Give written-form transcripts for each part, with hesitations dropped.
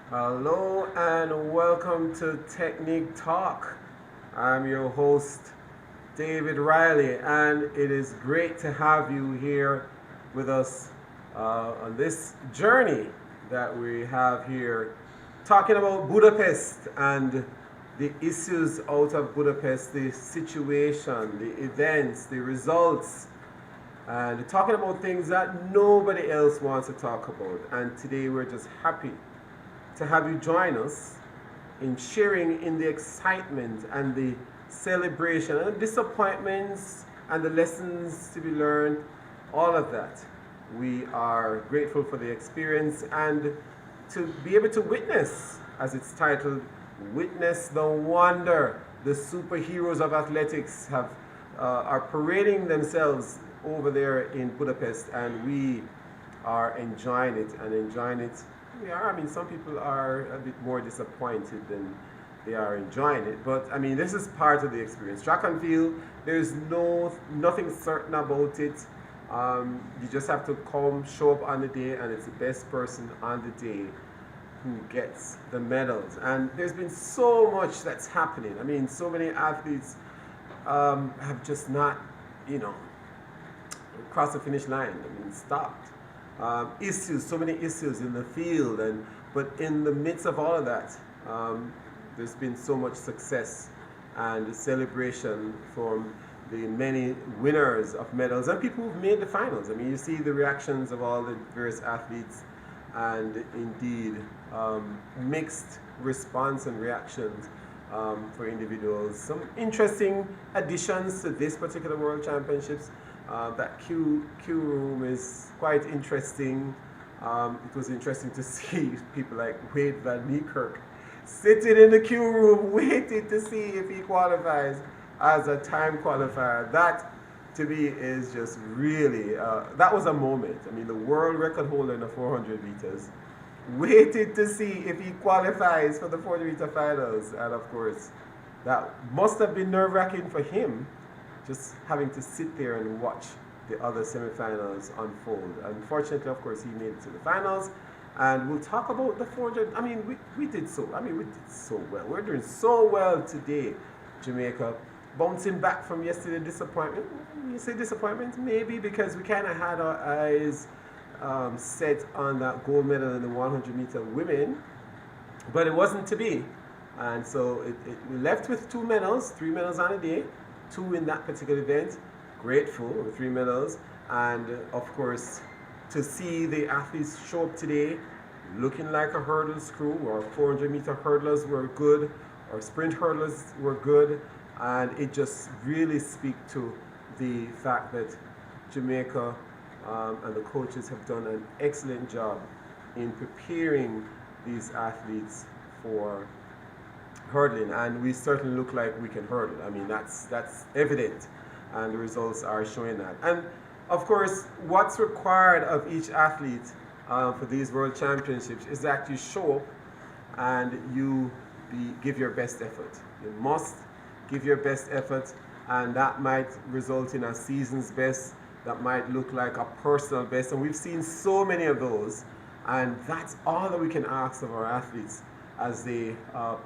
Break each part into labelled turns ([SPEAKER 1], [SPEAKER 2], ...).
[SPEAKER 1] Hello and welcome to Technique Talk. I'm your host, David Riley, and it is great to have you here with us on this journey that we have here, talking about Budapest and the issues out of Budapest, the situation, the events, the results, and talking about things that nobody else wants to talk about. And today we're just happy to have you join us in sharing in the excitement and the celebration and disappointments and the lessons to be learned, all of that. We are grateful for the experience and to be able to witness, as it's titled, Witness the Wonder. The superheroes of athletics are parading themselves over there in Budapest, and we are enjoying it and enjoying it. We are. I mean, some people are a bit more disappointed than they are enjoying it, but I mean, this is part of the experience. Track and field, there's nothing certain about it. You just have to come, show up on the day, and it's the best person on the day who gets the medals. And there's been so much that's happening. I mean, so many athletes have just not, you know, crossed the finish line. I mean, stopped. So many issues in the field, but in the midst of all of that, there's been so much success and celebration from the many winners of medals and people who've made the finals. I mean, you see the reactions of all the various athletes, and indeed mixed response and reactions for individuals. Some interesting additions to this particular World Championships. That Q room is quite interesting. It was interesting to see people like Wade Van Niekerk sitting in the Q room waiting to see if he qualifies as a time qualifier. That, to me, is just really, that was a moment. I mean, the world record holder in the 400 meters waited to see if he qualifies for the 400 meter finals. And of course, that must have been nerve-wracking for him, just having to sit there and watch the other semifinals unfold. Unfortunately, of course, he made it to the finals. And we'll talk about the 400. I mean, we did so well. We're doing so well today, Jamaica. Bouncing back from yesterday's disappointment. You say disappointment? Maybe because we kind of had our eyes set on that gold medal in the 100 meter women, but it wasn't to be. And so we left with 3 medals on a day, 2 in that particular event. Grateful with 3 medals, and of course, to see the athletes show up today looking like a hurdles crew. Our 400 meter hurdlers were good, our sprint hurdlers were good, and it just really speaks to the fact that Jamaica and the coaches have done an excellent job in preparing these athletes for hurdling, and we certainly look like we can hurdle. I mean, that's evident, and the results are showing that. And of course, what's required of each athlete for these World Championships is that you show up and you give your best effort. You must give your best effort, and that might result in a season's best, that might look like a personal best, and we've seen so many of those, and that's all that we can ask of our athletes as they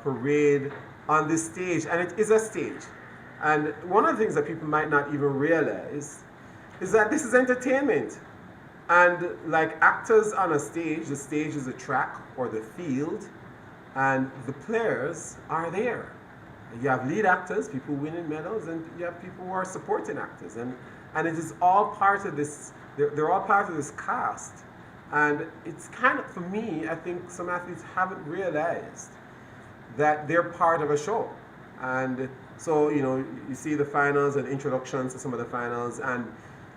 [SPEAKER 1] parade on this stage, and it is a stage. And one of the things that people might not even realize is that this is entertainment. And like actors on a stage, the stage is a track or the field, and the players are there. You have lead actors, people winning medals, and you have people who are supporting actors. And it is all part of this, they're all part of this cast. And it's kind of, for me, I think some athletes haven't realized that they're part of a show. And so, you know, you see the finals and introductions to some of the finals, and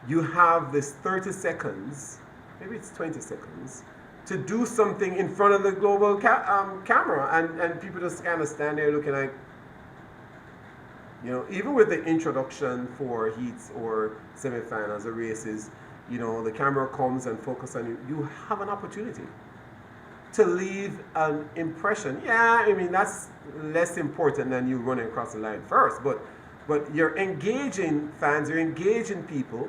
[SPEAKER 1] you have this 30 seconds, maybe it's 20 seconds, to do something in front of the global camera. And people just kind of stand there looking like, you know, even with the introduction for heats or semifinals or races, you know, the camera comes and focuses on you. You have an opportunity to leave an impression. Yeah, I mean, that's less important than you running across the line first, but you're engaging fans, you're engaging people,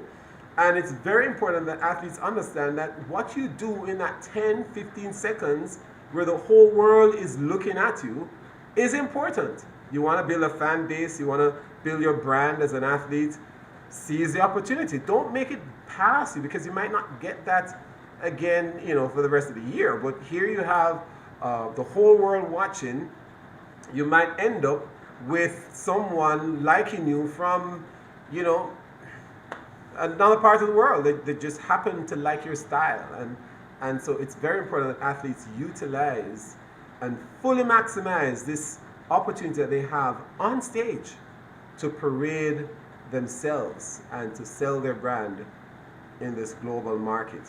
[SPEAKER 1] and it's very important that athletes understand that what you do in that 10, 15 seconds where the whole world is looking at you, is important. You want to build a fan base, you want to build your brand as an athlete, seize the opportunity. Don't make it pass you, because you might not get that again, for the rest of the year. But here you have the whole world watching. You might end up with someone liking you from, another part of the world. They just happen to like your style. And so it's very important that athletes utilize and fully maximize this opportunity that they have on stage to parade themselves and to sell their brand in this global market.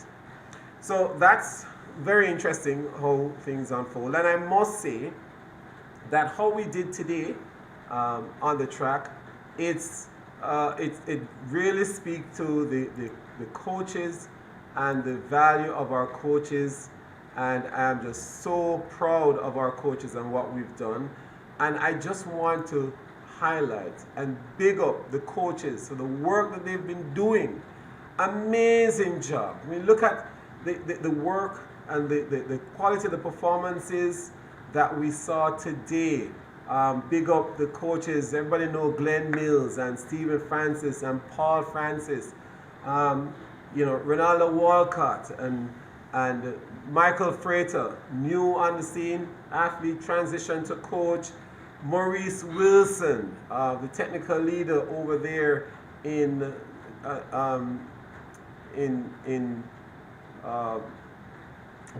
[SPEAKER 1] So that's very interesting how things unfold. And I must say that how we did today on the track, it really speaks to the coaches and the value of our coaches. And I'm just so proud of our coaches and what we've done. And I just want to highlight and big up the coaches for the work that they've been doing. Amazing job. I mean, look at the work and the quality of the performances that we saw today. Big up the coaches. Everybody know Glenn Mills and Stephen Francis and Paul Francis. Ronaldo Walcott and Michael Frater, new on the scene, athlete transition to coach. Maurice Wilson, the technical leader over there in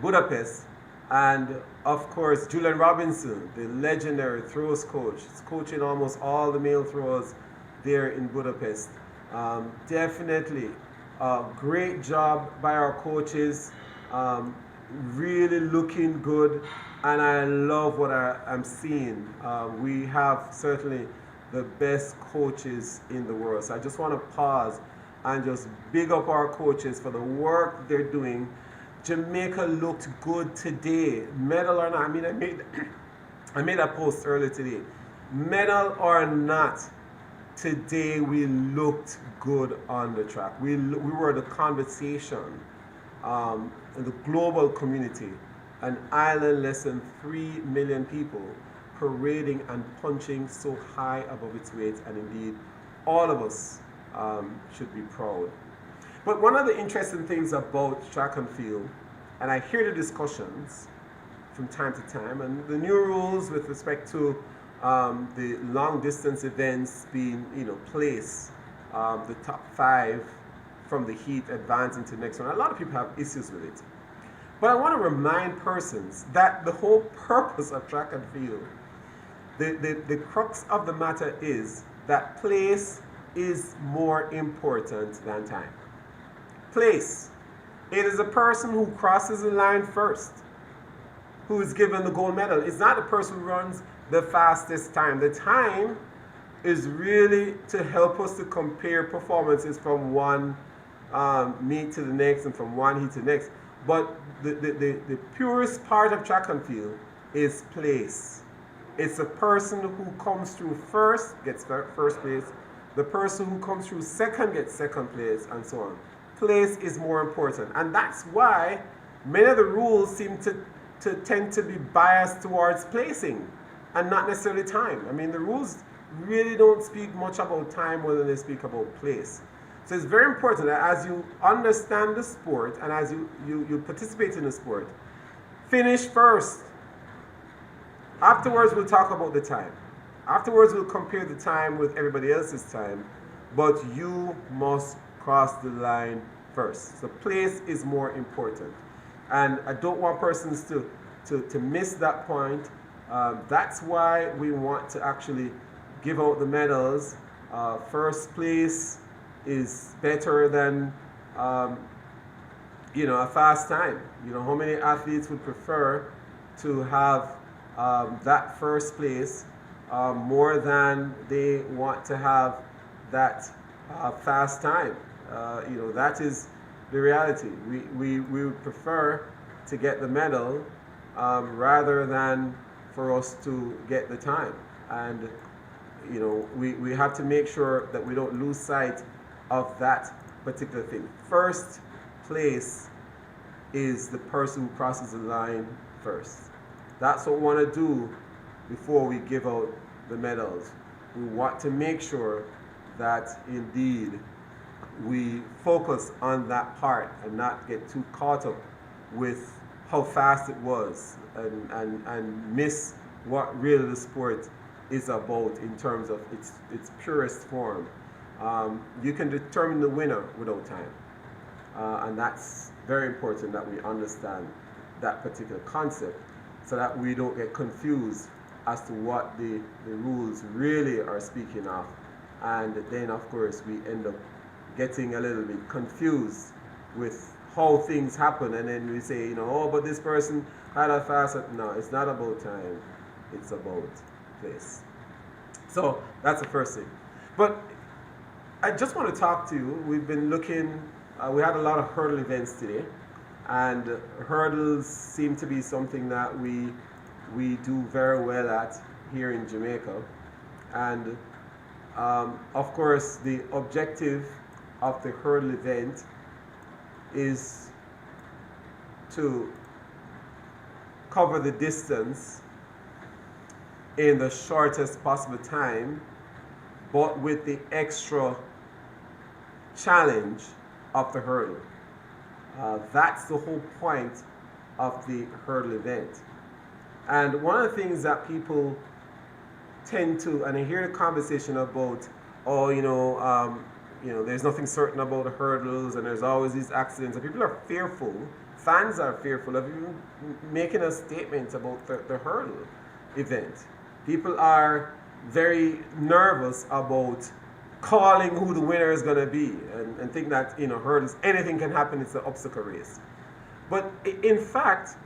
[SPEAKER 1] Budapest, and of course Julian Robinson, the legendary throws coach. He's coaching almost all the male throwers there in Budapest. Definitely a great job by our coaches, really looking good, and I love what I'm seeing. We have certainly the best coaches in the world. So I just want to pause and just big up our coaches for the work they're doing. Jamaica looked good today, medal or not. I mean, I made a post earlier today. Medal or not, today we looked good on the track. We were the conversation in the global community. An island less than 3 million people parading and punching so high above its weight, and indeed all of us should be proud. But one of the interesting things about track and field, and I hear the discussions from time to time, and the new rules with respect to the long distance events being placed, the top 5 from the heat advance into the next one. A lot of people have issues with it. But I want to remind persons that the whole purpose of track and field, the crux of the matter is that place is more important than time. Place. It is a person who crosses the line first who is given the gold medal. It's not the person who runs the fastest time. The time is really to help us to compare performances from one meet to the next and from one heat to the next. But the purest part of track and field is place. It's the person who comes through first gets first place. The person who comes through second gets second place, and so on. Place is more important. And that's why many of the rules seem to tend to be biased towards placing and not necessarily time. I mean, the rules really don't speak much about time more than they speak about place. So it's very important that as you understand the sport and as you participate in the sport, finish first. Afterwards, we'll talk about the time. Afterwards, we'll compare the time with everybody else's time, but you must cross the line first. So place is more important. And I don't want persons to miss that point. That's why we want to actually give out the medals. First place is better than a fast time. How many athletes would prefer to have that first place more than they want to have that fast time? That is the reality. We would prefer to get the medal rather than for us to get the time. And we have to make sure that we don't lose sight of that particular thing. First place is the person who crosses the line first. That's what we want to do before we give out the medals. We want to make sure that indeed we focus on that part and not get too caught up with how fast it was and miss what really the sport is about in terms of its purest form. You can determine the winner without time. And that's very important that we understand that particular concept so that we don't get confused as to what the rules really are speaking of. And then, of course, we end up getting a little bit confused with how things happen. And then we say, oh, but this person had a fast. No, it's not about time. It's about place. So that's the first thing. But I just want to talk to you. We've been looking, we had a lot of hurdle events today. And hurdles seem to be something that we do very well at here in Jamaica. And of course, the objective of the hurdle event is to cover the distance in the shortest possible time, but with the extra challenge of the hurdle. That's the whole point of the hurdle event. And one of the things that people tend to, and I hear the conversation about, there's nothing certain about the hurdles and there's always these accidents, and people are fearful, fans are fearful of even making a statement about the hurdle event. People are very nervous about calling who the winner is going to be and think that, hurdles, anything can happen, it's an obstacle race. But in fact,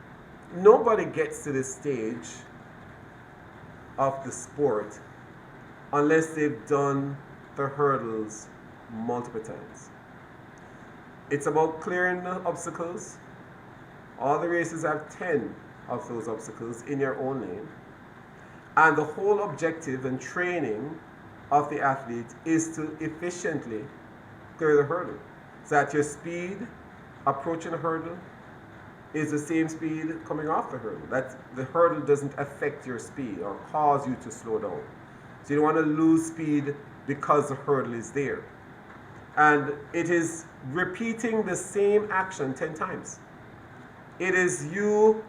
[SPEAKER 1] nobody gets to this stage of the sport unless they've done the hurdles multiple times. It's about clearing the obstacles. All the races have 10 of those obstacles in your own lane. And the whole objective and training of the athlete is to efficiently clear the hurdle. So that your speed approaching the hurdle is the same speed coming off the hurdle. That the hurdle doesn't affect your speed or cause you to slow down. So you don't want to lose speed because the hurdle is there. And it is repeating the same action 10 times. It is you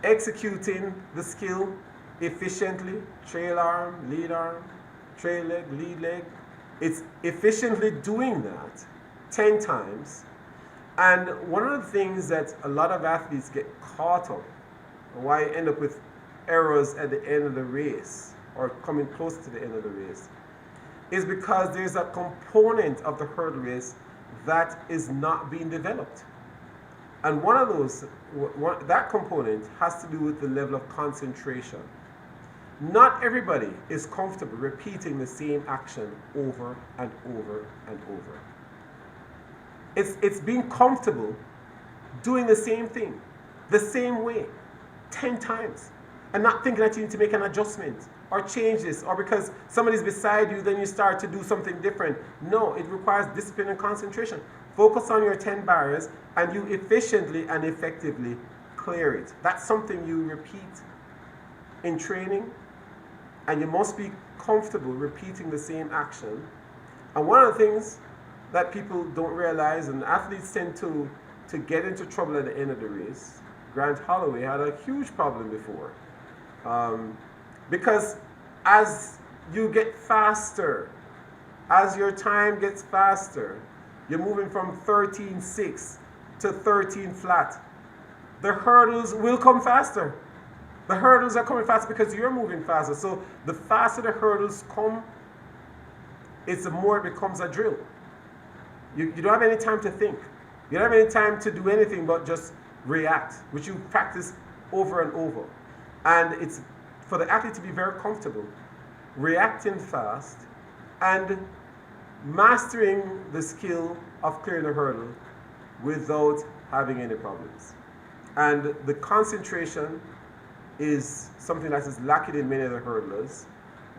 [SPEAKER 1] executing the skill efficiently, trail arm, trail leg, lead leg. It's efficiently doing that 10 times. And one of the things that a lot of athletes get caught up, and why you end up with errors at the end of the race, or coming close to the end of the race, is because there's a component of the hurdle race that is not being developed. And one of those, that component has to do with the level of concentration. Not everybody is comfortable repeating the same action over and over and over. It's being comfortable doing the same thing, the same way, 10 times, and not thinking that you need to make an adjustment or change this, or because somebody's beside you, then you start to do something different. No, it requires discipline and concentration. Focus on your 10 barriers, and you efficiently and effectively clear it. That's something you repeat in training, and you must be comfortable repeating the same action. And one of the things that people don't realize, and athletes tend to get into trouble at the end of the race. Grant Holloway had a huge problem before. Because as you get faster, as your time gets faster, you're moving from 13.6 to 13 flat. The hurdles will come faster. The hurdles are coming fast because you're moving faster. So the faster the hurdles come, it's the more it becomes a drill. You don't have any time to think. You don't have any time to do anything but just react, which you practice over and over. And it's for the athlete to be very comfortable reacting fast and mastering the skill of clearing the hurdle without having any problems. And the concentration is something that is lacking in many of the hurdlers,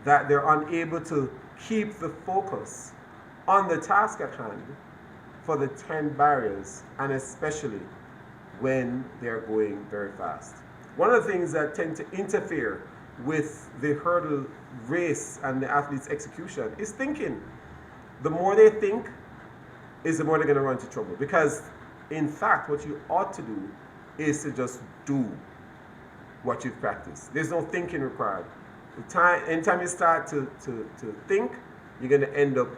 [SPEAKER 1] that they're unable to keep the focus on the task at hand for the 10 barriers, and especially when they're going very fast. one of the things that tend to interfere with the hurdle race and the athlete's execution is thinking. The more they think, is the more they're going to run into trouble. Because, in fact, what you ought to do is to just do what you've practiced. There's no thinking required. Anytime you start to think, you're going to end up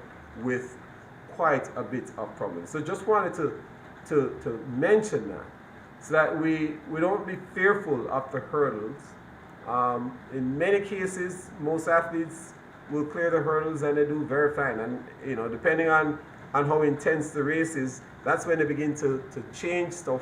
[SPEAKER 1] with quite a bit of problems. So just wanted to mention that, so that we don't be fearful of the hurdles. In many cases, most athletes will clear the hurdles and they do very fine. And depending on how intense the race is, that's when they begin to change stuff,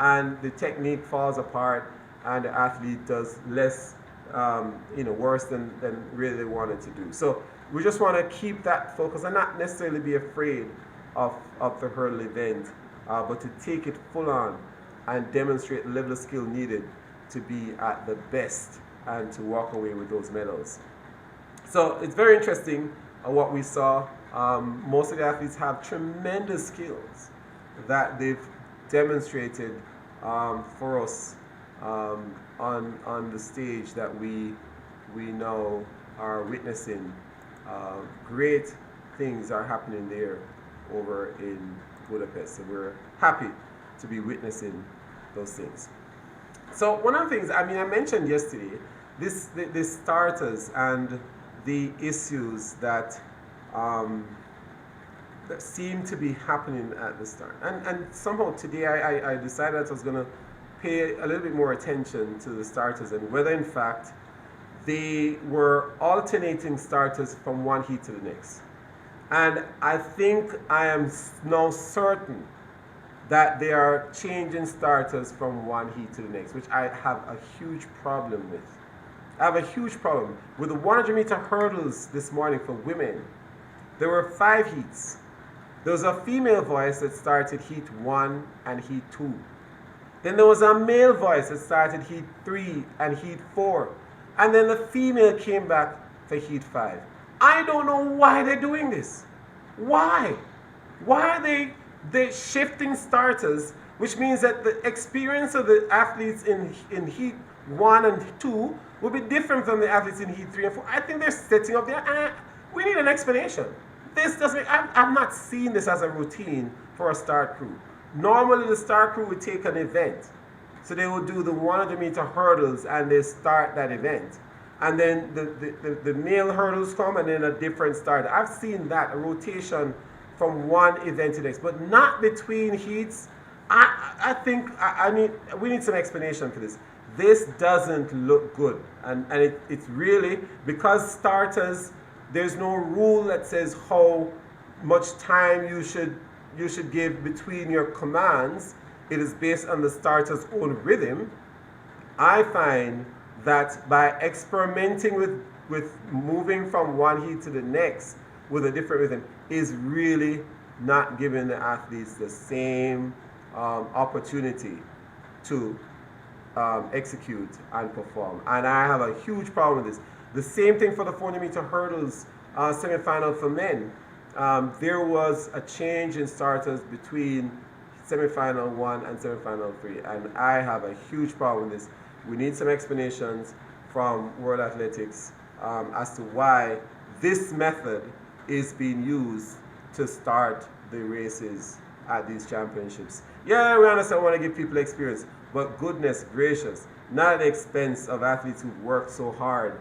[SPEAKER 1] and the technique falls apart, and the athlete does less, worse than really they wanted to do. So we just want to keep that focus and not necessarily be afraid of the hurdle event, but to take it full on and demonstrate the level of skill needed to be at the best and to walk away with those medals. So it's very interesting what we saw. Most of the athletes have tremendous skills that they've demonstrated for us on the stage that we now are witnessing. Great things are happening there over in Budapest, so we're happy to be witnessing those things. So one of the things, I mentioned yesterday, the starters and the issues that seem to be happening at the start. And somehow today I decided I was going to pay a little bit more attention to the starters and whether in fact they were alternating starters from one heat to the next. And I think I am now certain that they are changing starters from one heat to the next, which I have a huge problem with. I have a huge problem with the 100-meter hurdles this morning for women. There were 5 heats. There was a female voice that started heat 1 and heat 2. Then there was a male voice that started heat 3 and heat 4. And then the female came back for heat 5. I don't know why they're doing this. Why? Why are they shifting starters, which means that the experience of the athletes in heat 1 and 2 will be different from the athletes in heat 3 and 4. I think they're setting up there. We need an explanation. This doesn't. I'm not seeing this as a routine for a start crew. Normally, the start crew would take an event, so they will do the 100-meter hurdles and they start that event, and then the male hurdles come and then a different start. I've seen that, a rotation from one event to the next, but not between heats. I think we need some explanation for this. This doesn't look good, and it's really because starters. There's no rule that says how much time you should give between your commands. It is based on the starter's own rhythm. I find that by experimenting with moving from one heat to the next with a different rhythm is really not giving the athletes the same opportunity to execute and perform. And I have a huge problem with this. The same thing for the 400-meter hurdles semifinal for men. There was a change in starters between semifinal 1 and semifinal 3, and I have a huge problem with this. We need some explanations from World Athletics as to why this method is being used to start the races at these championships. Yeah, we understand, we want to give people experience, but goodness gracious, not at the expense of athletes who've worked so hard.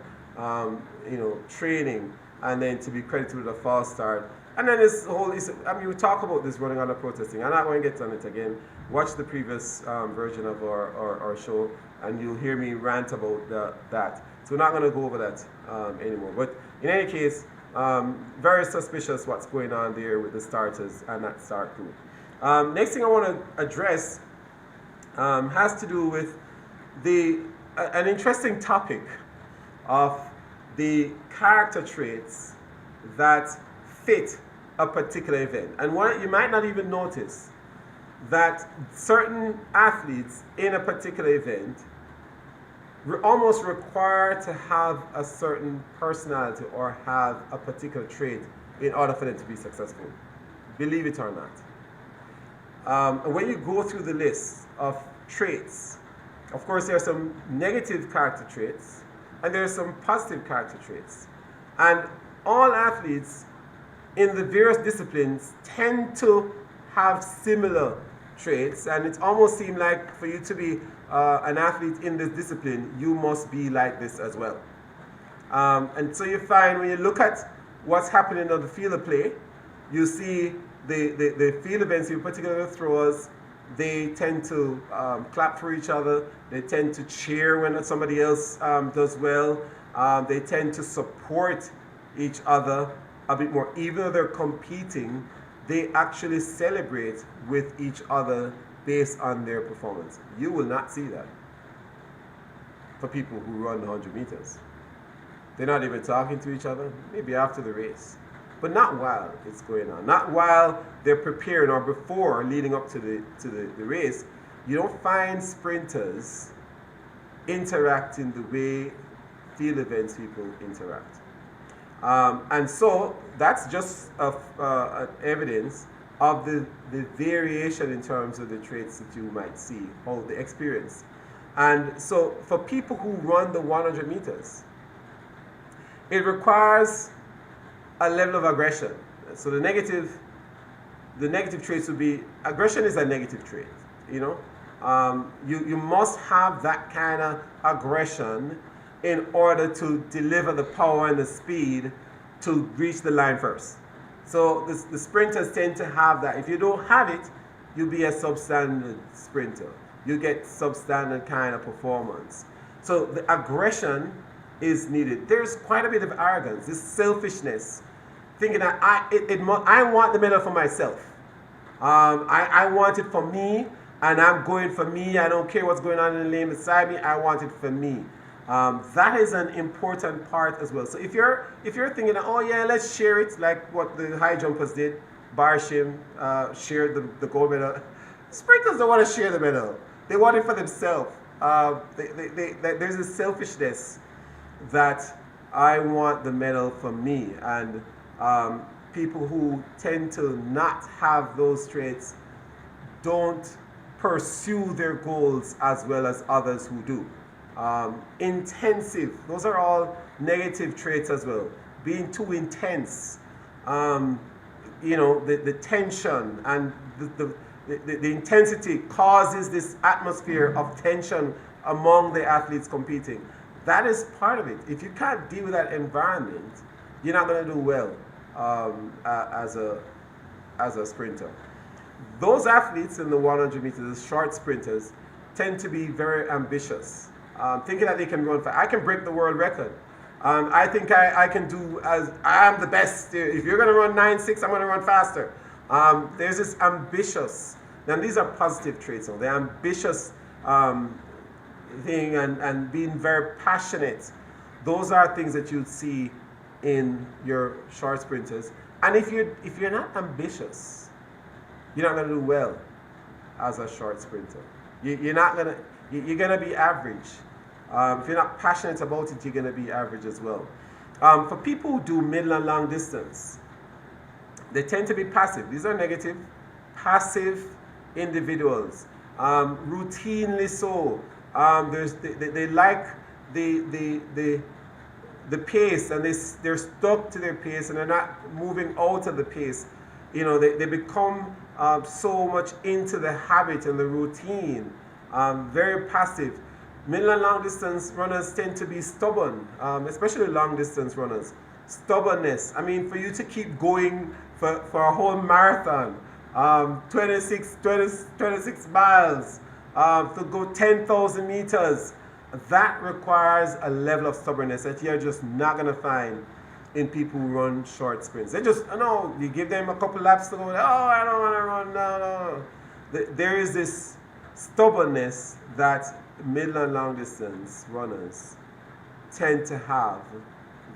[SPEAKER 1] Training, and then to be credited with a false start. And then this whole, we talk about this running on the protesting. I'm not going to get on it again. Watch the previous version of our show, and you'll hear me rant about that. So we're not going to go over that anymore. But in any case, very suspicious what's going on there with the starters and that start group. Next thing I want to address has to do with an interesting topic of the character traits that fit a particular event. And you might not even notice that certain athletes in a particular event almost require to have a certain personality or have a particular trait in order for them to be successful. Believe it or not. And when you go through the list of traits Of course, there are some negative character traits and there are some positive character traits. And all athletes in the various disciplines tend to have similar traits, and it almost seems like for you to be an athlete in this discipline, you must be like this as well. And so you find when you look at what's happening on the field of play, you see the field events, in particular the throwers, they tend to clap for each other. They tend to cheer when somebody else does well. They tend to support each other a bit more. Even though they're competing, they actually celebrate with each other based on their performance. You will not see that for people who run 100 meters. They're not even talking to each other, maybe after the race. But not while it's going on. Not while they're preparing or before, leading up to the race. You don't find sprinters interacting the way field events people interact. And so that's just evidence of the variation in terms of the traits that you might see, or the experience. And so for people who run the 100 meters, it requires a level of aggression. So the negative traits would be, aggression is a negative trait, you know. You must have that kind of aggression in order to deliver the power and the speed to reach the line first. So the sprinters tend to have that. If you don't have it, you'll be a substandard sprinter. You get substandard kind of performance. So the aggression is needed. There's quite a bit of arrogance, this selfishness, thinking that I want the medal for myself. I want it for me, and I'm going for me. I don't care what's going on in the lane beside me. I want it for me. That is an important part as well. So if you're thinking, oh yeah, let's share it, like what the high jumpers did, Barshim shared the gold medal. Sprinters don't want to share the medal. They want it for themselves. There's a selfishness that I want the medal for me, and people who tend to not have those traits don't pursue their goals as well as others who do. Intensive, those are all negative traits as well. Being too intense, you know, the tension and the intensity causes this atmosphere of tension among the athletes competing. That is part of it. If you can't deal with that environment, you're not going to do well as a sprinter. Those athletes in the 100 meters, the short sprinters, tend to be very ambitious, thinking that they can run fast. I can break the world record. I think I can do, as I am the best. If you're going to run 9.6, I'm going to run faster. There's this ambitious, and these are positive traits. So the ambitious thing and being very passionate, those are things that you'd see in your short sprinters. And if you're not ambitious, you're not going to do well as a short sprinter. You're going to be average. If you're not passionate about it, you're going to be average as well. For people who do middle and long distance, they tend to be passive. These are negative, passive individuals. Routinely so. They like the pace, and they're stuck to their pace, and they're not moving out of the pace. You know, they become so much into the habit and the routine. Very passive. Middle and long distance runners tend to be stubborn, especially long distance runners. Stubbornness. I mean, for you to keep going for a whole marathon, 26 miles, to go 10,000 meters, that requires a level of stubbornness that you're just not going to find in people who run short sprints. They just, no, you give them a couple laps to go, oh, I don't want to run, no. There is this stubbornness that middle and long distance runners tend to have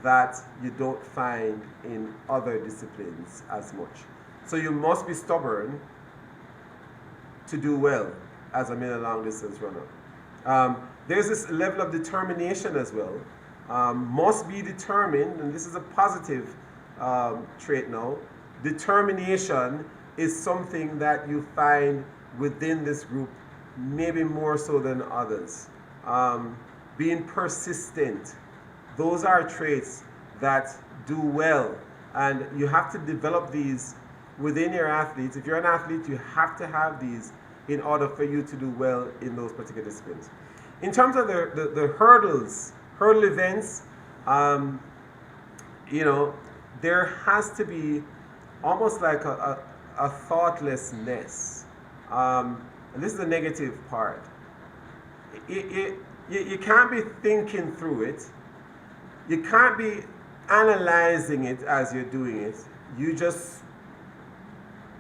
[SPEAKER 1] that you don't find in other disciplines as much. So you must be stubborn to do well as a middle and long distance runner. There's this level of determination as well. Must be determined, and this is a positive trait now. Determination is something that you find within this group maybe more so than others. Being persistent, those are traits that do well, and you have to develop these within your athletes. If you're an athlete, you have to have these in order for you to do well in those particular disciplines. In terms of the hurdle events, there has to be almost like a thoughtlessness. And this is the negative part. You can't be thinking through it. You can't be analyzing it as you're doing it. You just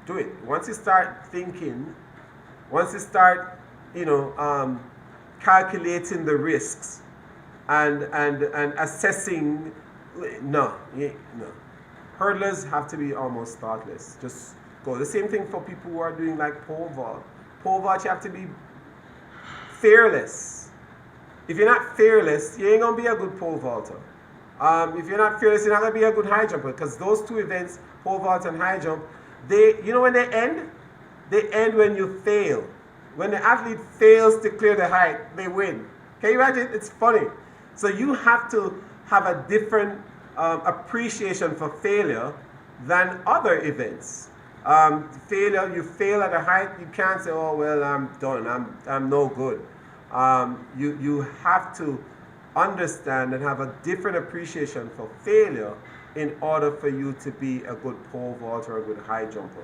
[SPEAKER 1] do it. Once you start thinking, once you start, calculating the risks and assessing, no. Hurdlers have to be almost thoughtless. Just go. The same thing for people who are doing like pole vault. Pole vault, you have to be fearless. If you're not fearless, you ain't gonna be a good pole vaulter. If you're not fearless, you're not gonna be a good high jumper, because those two events, pole vault and high jump, when they end? They end when you fail. When the athlete fails to clear the height, they win. Can you imagine? It's funny. So you have to have a different appreciation for failure than other events. Failure, you fail at a height, you can't say, oh, well, I'm done, I'm no good. You have to understand and have a different appreciation for failure in order for you to be a good pole vaulter or a good high jumper.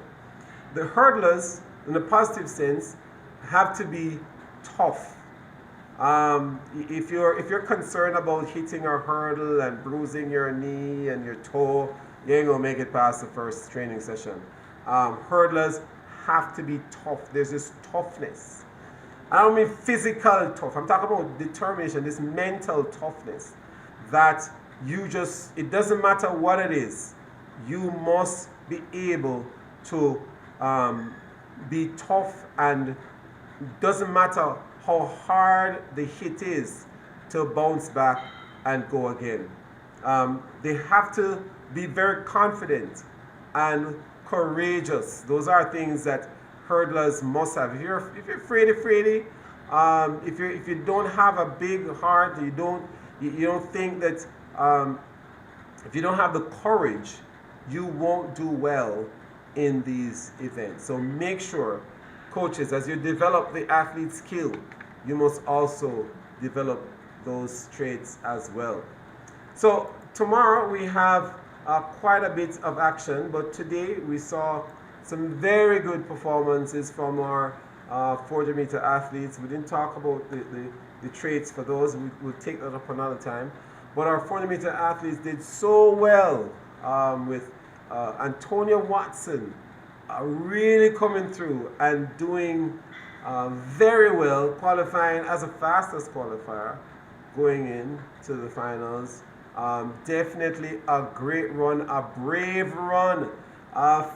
[SPEAKER 1] The hurdlers, in a positive sense, have to be tough. If you're concerned about hitting a hurdle and bruising your knee and your toe, you ain't gonna make it past the first training session. Hurdlers have to be tough. There's this toughness. I don't mean physical tough. I'm talking about determination, this mental toughness that it doesn't matter what it is. You must be able to be tough, and it doesn't matter how hard the hit is to bounce back and go again. They have to be very confident and courageous. Those are things that hurdlers must have. If you're fraidy, if you don't have a big heart, you don't think that if you don't have the courage, you won't do well in these events. So make sure, coaches, as you develop the athlete skill, you must also develop those traits as well. So tomorrow we have quite a bit of action, but today we saw some very good performances from our 400-meter athletes. We didn't talk about the traits for those. We'll take that up another time. But our 400-meter athletes did so well with Antonia Watson really coming through and doing very well, qualifying as a fastest qualifier, going into the finals. Definitely a great run, a brave run,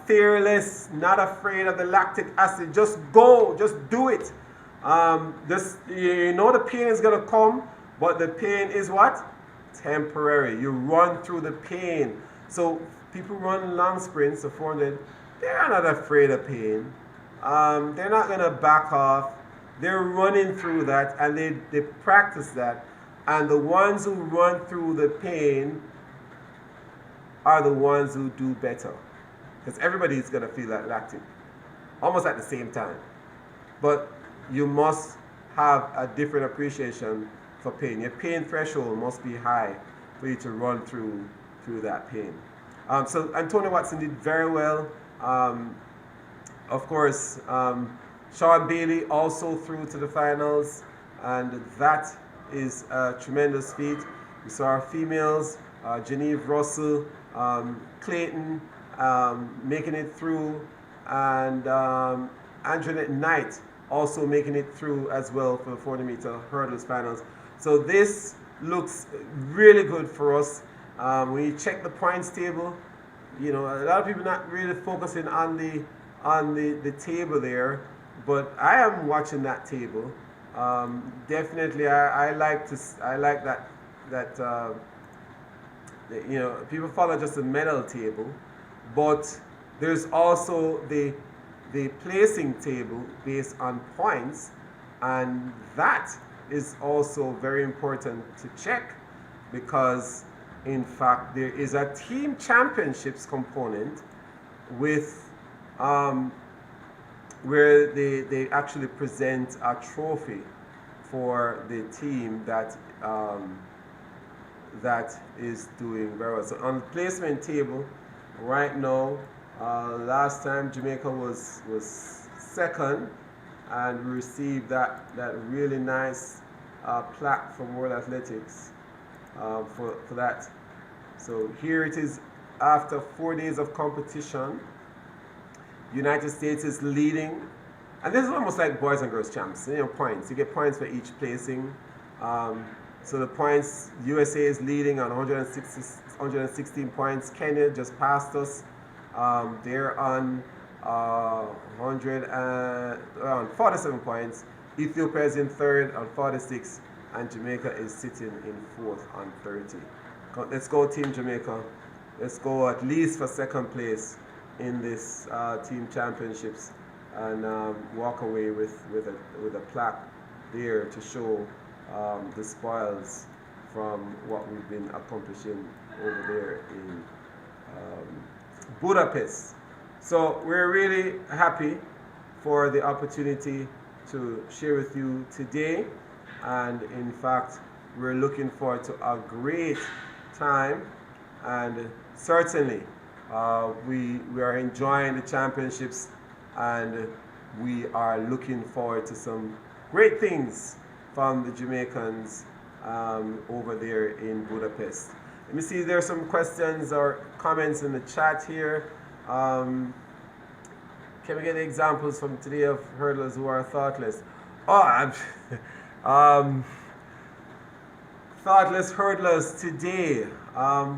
[SPEAKER 1] fearless, not afraid of the lactic acid. Just go, just do it. You know the pain is going to come, but the pain is what? Temporary. You run through the pain. So people run long sprints, the 400, they're not afraid of pain. They're not going to back off. They're running through that, and they practice that. And the ones who run through the pain are the ones who do better. Because everybody's going to feel that lactic almost at the same time. But you must have a different appreciation for pain. Your pain threshold must be high for you to run through that pain. So Antonia Watson did very well. Of course, Sean Bailey also through to the finals, and that is a tremendous feat. We saw our females, Genevieve Russell, Clayton making it through, and Anjanette Knight also making it through as well for the 400-meter hurdles finals. So this looks really good for us. When you check the points table, a lot of people not really focusing on the table there, but I am watching that table. Definitely, I like that people follow just the medal table, but there's also the placing table based on points, And that is also very important to check, because in fact there is a team championships component with where they actually present a trophy for the team that is doing very well. So on the placement table right now, last time Jamaica was second, and we received that really nice plaque from World Athletics for that. So here it is after 4 days of competition. United States is leading, and this is almost like boys and girls champs. Points. You get points for each placing. So the points, USA is leading on 116 points. Kenya just passed us. They're on 47 points. Ethiopia is in third on 46, and Jamaica is sitting in fourth on 30. Let's go Team Jamaica. Let's go at least for second place in this team championships, and walk away with a plaque there to show the spoils from what we've been accomplishing over there in Budapest. So we're really happy for the opportunity to share with you today, and in fact we're looking forward to a great time, and certainly we are enjoying the championships, and we are looking forward to some great things from the Jamaicans over there in Budapest. Let me see if there are some questions or comments in the chat here. Can we get examples from today of hurdlers who are thoughtless? Thoughtless hurdlers today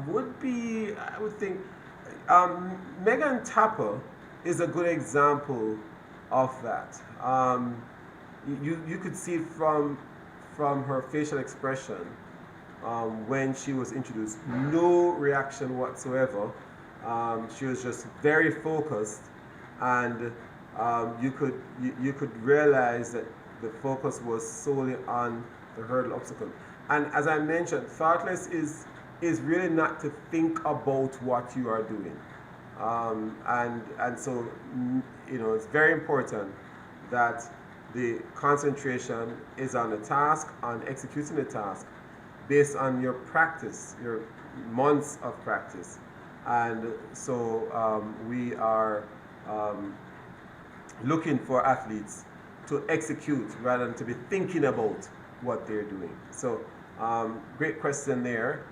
[SPEAKER 1] would be, I would think, Megan Tapper is a good example of that. You could see from her facial expression when she was introduced, no reaction whatsoever. She was just very focused, and you could realize that the focus was solely on the hurdle obstacle. And as I mentioned, thoughtless is really not to think about what you are doing, and so it's very important that the concentration is on the task, on executing the task, based on your practice, your months of practice. And so we are looking for athletes to execute rather than to be thinking about what they're doing. So great question there.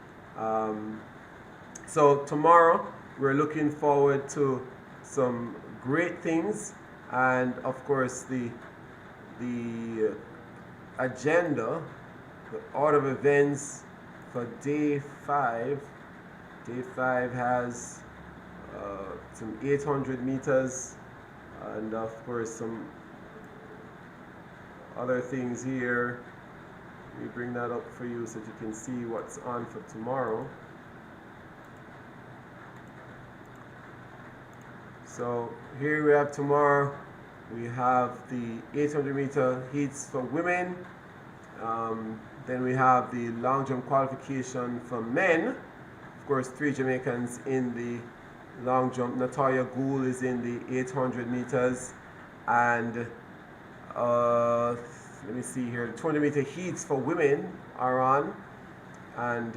[SPEAKER 1] So tomorrow we're looking forward to some great things, and of course the agenda, the order of events for day 5. Day 5 has some 800 meters, and of course some other things here. We bring that up for you so that you can see what's on for tomorrow. So here we have tomorrow, we have the 800 meter heats for women. Then we have the long jump qualification for men. Of course, 3 Jamaicans in the long jump. Natoya Gould is in the 800 meters. And let me see here, the 200 meter heats for women are on. And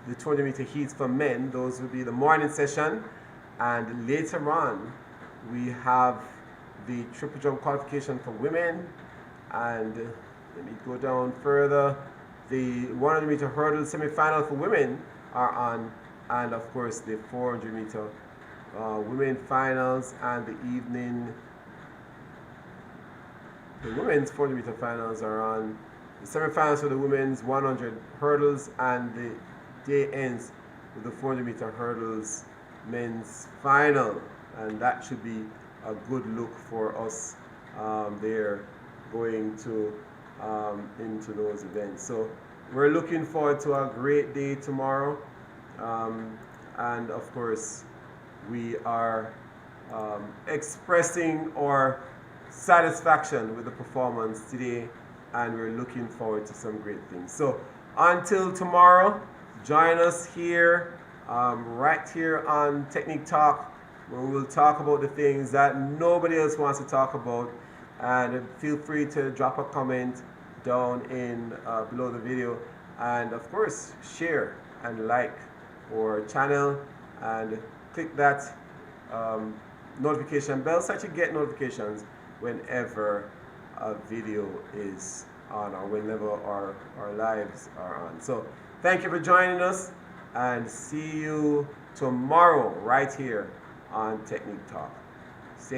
[SPEAKER 1] the 200 meter heats for men, those will be the morning session. And later on, we have the triple jump qualification for women. And let me go down further. The 100 meter hurdle semi-final for women are on. And of course, the 400 meter women finals, and the evening, the women's 400 meter finals are on. The semi-finals for the women's 100 hurdles, and the day ends with the 400 meter hurdles men's final, and that should be a good look for us there going to into those events. So we're looking forward to a great day tomorrow, and of course we are expressing our satisfaction with the performance today and we're looking forward to some great things. So until tomorrow, join us here, right here on Technique Talk, where we'll talk about the things that nobody else wants to talk about. And feel free to drop a comment down in below the video, and of course share and like our channel and click that notification bell so that you get notifications whenever a video is on or whenever our lives are on. So thank you for joining us, and see you tomorrow right here on Technique Talk.